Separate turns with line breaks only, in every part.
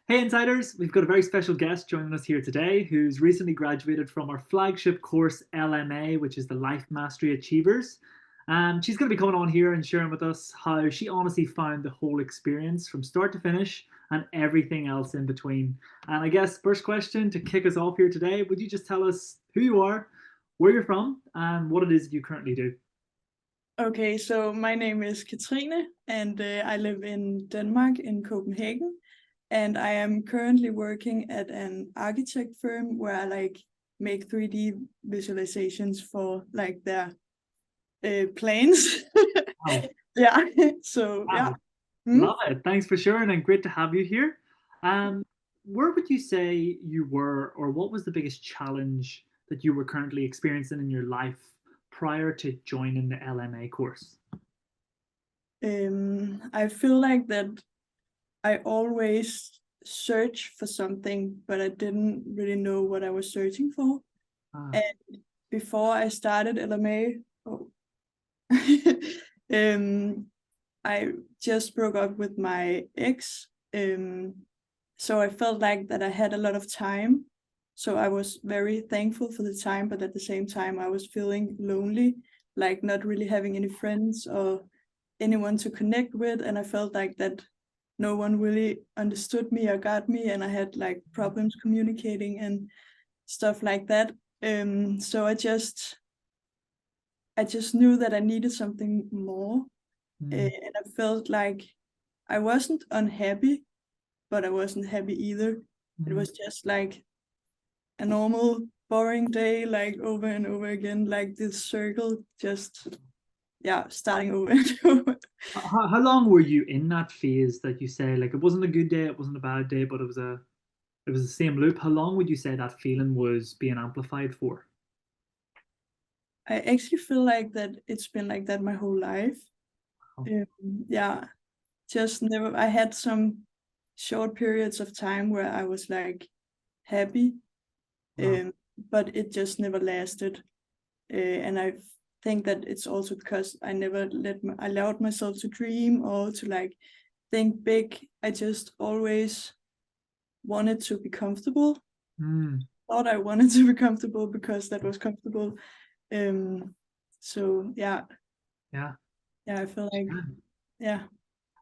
Hey Insiders, we've got a very special guest joining us here today who's recently graduated from our flagship course LMA, which is the Life Mastery Achievers. She's going to be coming on here and sharing with us how she honestly found the whole experience from start to finish and everything else in between. And I guess, first question to kick us off here today, would you just tell us who you are, where you're from, and what it is that you currently do?
Okay, so my name is Katrine, and I live in Denmark, in Copenhagen, and I am currently working at an architect firm where I make 3D visualizations for their planes.
Wow,
Yeah, so yeah.
wow,
Hmm?
love it. Thanks for sharing and great to have you here. Where would you say you were, or what was the biggest challenge that you were currently experiencing in your life prior to joining the LMA course?
I feel like that I always search for something, but I didn't really know what I was searching for.
Ah,
And before I started LMA, oh, um, I just broke up with my ex. So I felt like that I had a lot of time. So I was very thankful for the time, but at the same time, I was feeling lonely, like not really having any friends or anyone to connect with. And I felt like that no one really understood me or got me. And I had like problems communicating and stuff like that. So I just knew that I needed something more.
mm,
And I felt like I wasn't unhappy, but I wasn't happy either. It
mm.
was just like a normal, boring day, like over and over again, like this circle, just yeah, starting over and over.
How long were you in that phase that you say like it wasn't a good day, it wasn't a bad day, but it was the same loop? How long would you say that feeling was being amplified for?
I actually feel like that it's been like that my whole life.
Oh,
Um, yeah, just never. I had some short periods of time where I was like happy,
wow.
but it just never lasted. And I think that it's also because I never allowed myself to dream or to like think big. I just always wanted to be comfortable.
Mm,
Thought I wanted to be comfortable because that was comfortable. Um, so
yeah.
yeah, I feel like yeah.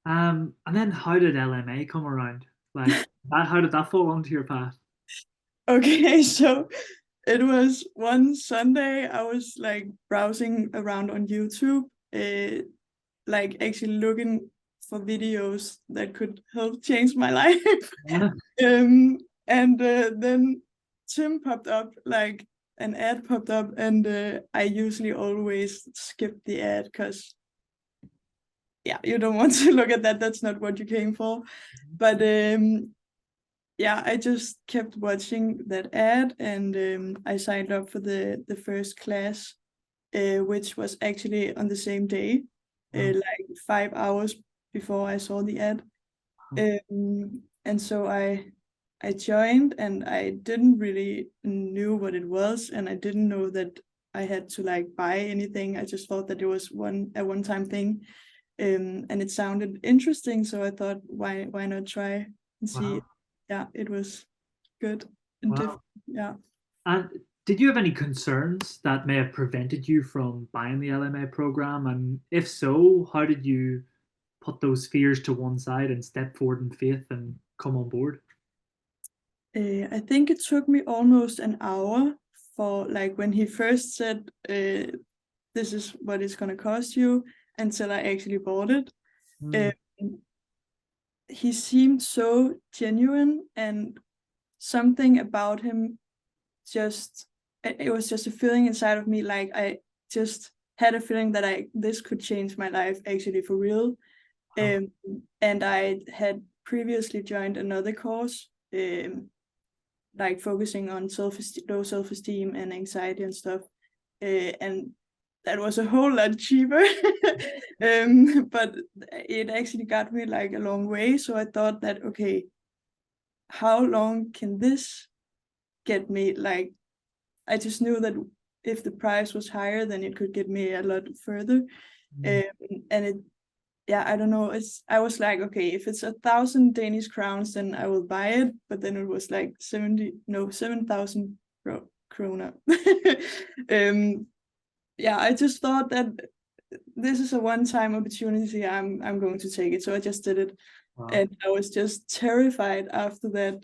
And then how did LMA come around? Like that, how did that fall onto your path?
Okay, so it was one Sunday. I was like browsing around on YouTube, like actually looking for videos that could help change my life.
Yeah.
um, and then Tim popped up, like an ad popped up, and I usually always skip the ad because yeah, you don't want to look at that. That's not what you came for. But yeah, I just kept watching that ad, and I signed up for the first class, which was actually on the same day,
Wow.
like 5 hours before I saw the ad. And so I joined, and I didn't really knew what it was, and I didn't know that I had to like buy anything. I just thought that it was a one-time thing, and it sounded interesting, so I thought why not try and see.
Wow.
Yeah, it was good and different.
Wow.
Yeah.
And did you have any concerns that may have prevented you from buying the LMA program? And if so, how did you put those fears to one side and step forward in faith and come on board?
I think it took me almost an hour for like when he first said, "This is what it's gonna cost you," until I actually bought it.
Mm,
Um, he seemed so genuine, and something about him just it was just a feeling inside of me, like I just had a feeling that I this could change my life actually for real.
wow.
Um, and I had previously joined another course, like focusing on low self-esteem and anxiety and stuff, and that was a whole lot cheaper. But it actually got me like a long way, so I thought that okay, how long can this get me? Like I just knew that if the price was higher, then it could get me a lot further.
Mm,
um, and it yeah, I don't know. I was like, okay, if it's 1,000 Danish crowns, then I will buy it. But then it was like 7,000 kroner. Yeah, I just thought that this is a one-time opportunity. I'm going to take it. So I just did it.
Wow.
And I was just terrified after that.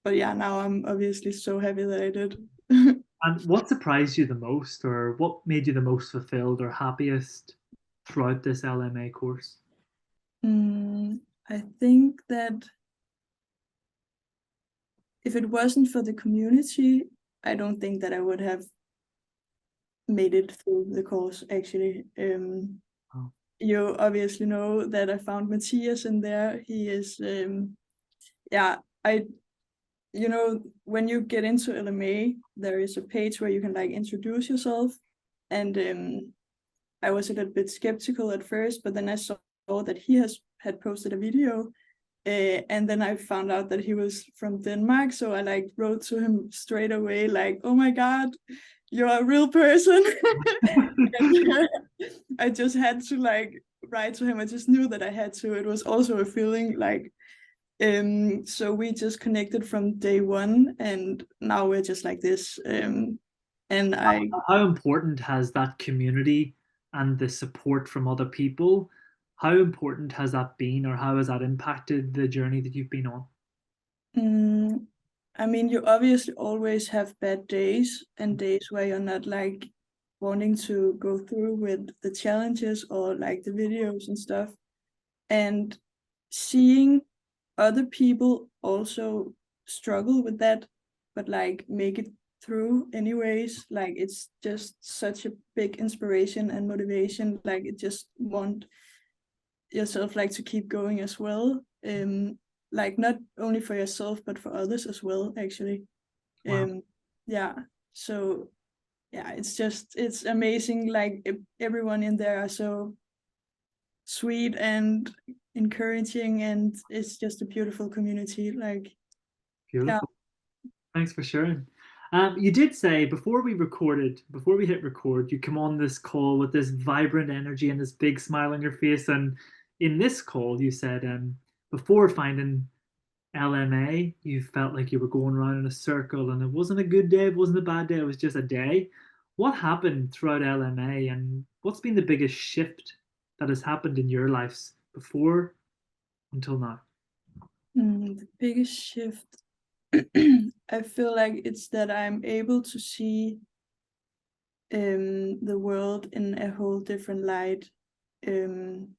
But yeah, now I'm obviously so happy that I did.
And what surprised you the most, or what made you the most fulfilled or happiest throughout this LMA course?
I think that if it wasn't for the community, I don't think that I would have made it through the course actually.
Oh,
You obviously know that I found Matthias in there. He is yeah, I when you get into LMA, there is a page where you can like introduce yourself. And I was a little bit skeptical at first, but then I saw that he had posted a video. And then I found out that he was from Denmark. So I like wrote to him straight away, like, oh my God, you're a real person. And I just had to like write to him. I just knew that I had to. It was also a feeling like, so we just connected from day one, and now we're just like this. And I
how important has that community and the support from other people, how important has that been, or how has that impacted the journey that you've been on?
mm, I mean, you obviously always have bad days and days where you're not like wanting to go through with the challenges or like the videos and stuff. And seeing other people also struggle with that, but like make it through anyways, like it's just such a big inspiration and motivation. Like it just want yourself like to keep going as well. Like not only for yourself but for others as well, actually.
Wow,
Yeah. So yeah, it's amazing. Like everyone in there are so sweet and encouraging, and it's just a beautiful community. Like yeah.
beautiful. Thanks for sharing. You did say before we hit record, you come on this call with this vibrant energy and this big smile on your face. And in this call, you said before finding LMA, you felt like you were going around in a circle and it wasn't a good day, it wasn't a bad day, it was just a day. What happened throughout LMA and what's been the biggest shift that has happened in your lives before until now?
The biggest shift, I feel like it's that I'm able to see the world in a whole different light. Um,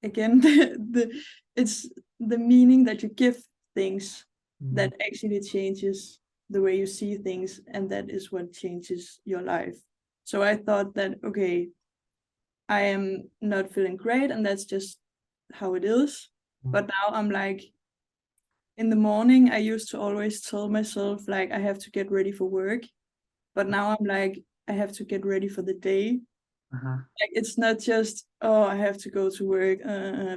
Again, it's the meaning that you give things
Mm,
that actually changes the way you see things, and that is what changes your life. So I thought that, okay, I am not feeling great, and that's just how it is.
mm,
But now I'm like, in the morning, I used to always tell myself, like, I have to get ready for work. But now I'm like, I have to get ready for the day.
uh-huh.
Like, it's not just, oh, I have to go to work.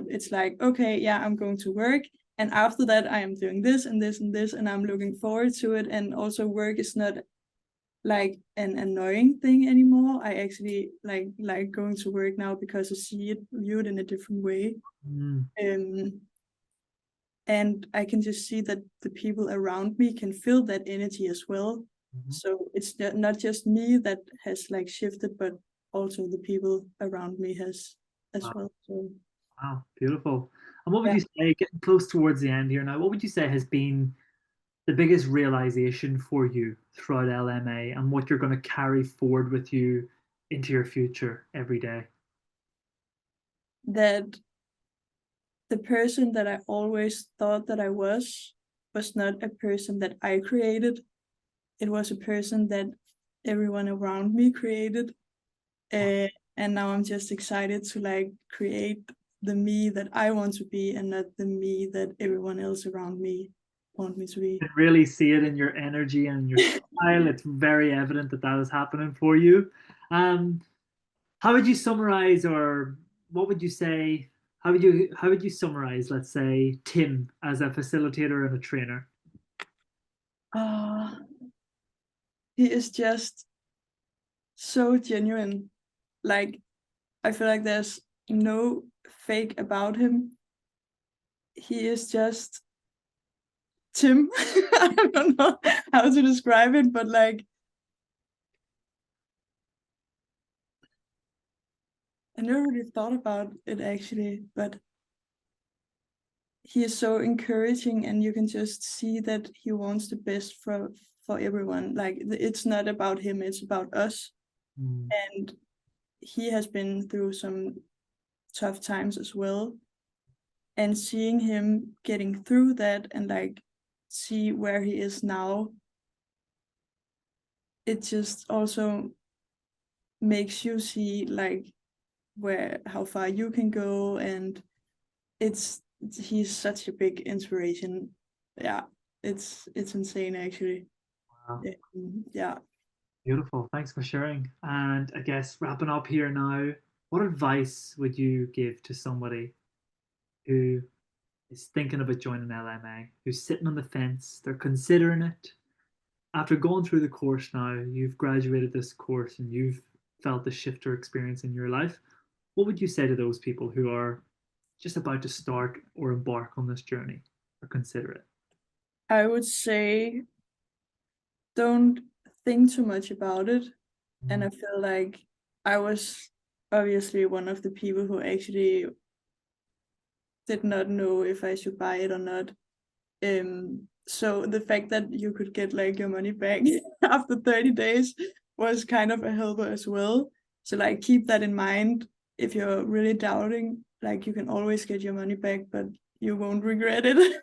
It's like, okay, yeah, I'm going to work. And after that, I am doing this and this and this, and I'm looking forward to it. And also, work is not like an annoying thing anymore. I actually like going to work now because I see it viewed in a different way.
Mm,
Um, and I can just see that the people around me can feel that energy as well.
mhm.
So it's not just me that has like shifted, but also the people around me has as
Wow,
well. So
wow, beautiful. And what would
yeah,
you say, getting close towards the end here now, what would you say has been the biggest realization for you throughout LMA and what you're going to carry forward with you into your future every day?
that the person that I always thought that I was not a person that I created. It was a person that everyone around me created. And now I'm just excited to like create the me that I want to be, and not the me that everyone else around me want me to be.
Can really see it in your energy and your style. It's very evident that that is happening for you. Um, how would you summarize, or what would you say? How would you summarize, let's say, Tim as a facilitator and a trainer?
Uh, he is just so genuine. Like, I feel like there's no fake about him. He is just Tim. I don't know how to describe it, but like, I never really thought about it actually, but he is so encouraging, and you can just see that he wants the best for everyone. Like, it's not about him, it's about us. And he has been through some tough times as well, and seeing him getting through that and like see where he is now, it just also makes you see like how far you can go, and he's such a big inspiration. Yeah, it's insane actually.
Wow.
Yeah.
Beautiful. Thanks for sharing. And I guess wrapping up here now, what advice would you give to somebody who is thinking about joining LMA, who's sitting on the fence, they're considering it? After going through the course now, you've graduated this course and you've felt the shifter experience in your life. What would you say to those people who are just about to start or embark on this journey or consider it?
I would say don't think too much about it. And I feel like I was obviously one of the people who actually did not know if I should buy it or not. So the fact that you could get like your money back after 30 days was kind of a helper as well. So like keep that in mind. If you're really doubting, like you can always get your money back, but you won't regret it.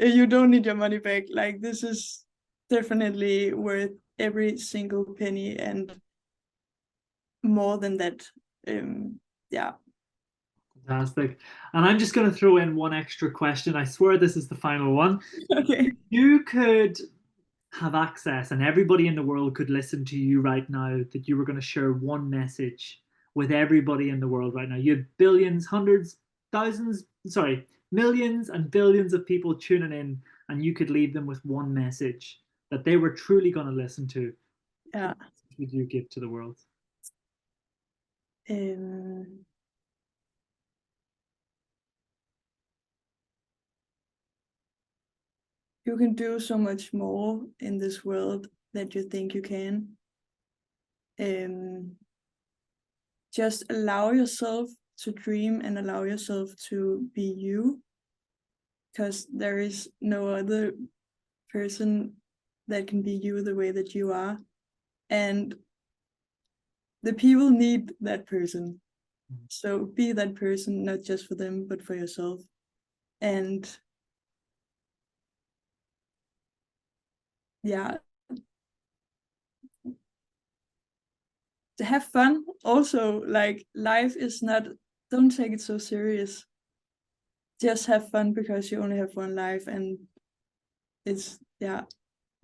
You don't need your money back. Like, this is definitely worth every single penny and more than that. Yeah.
Fantastic. And I'm just going to throw in one extra question. I swear this is the final one.
Okay.
You could have access and everybody in the world could listen to you right now, that you were going to share one message with everybody in the world right now. You had billions, hundreds, thousands, sorry, millions and billions of people tuning in, and you could leave them with one message that they were truly going to listen to.
Yeah.
What message would you give to the world?
Um, you can do so much more in this world that you think you can. Just allow yourself to dream and allow yourself to be you, because there is no other person that can be you the way that you are. And the people need that person. So be that person, not just for them, but for yourself. And yeah, to have fun also. Like, life is not, don't take it so serious. Just have fun, because you only have one life, and it's, yeah,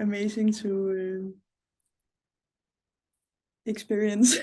amazing to experience.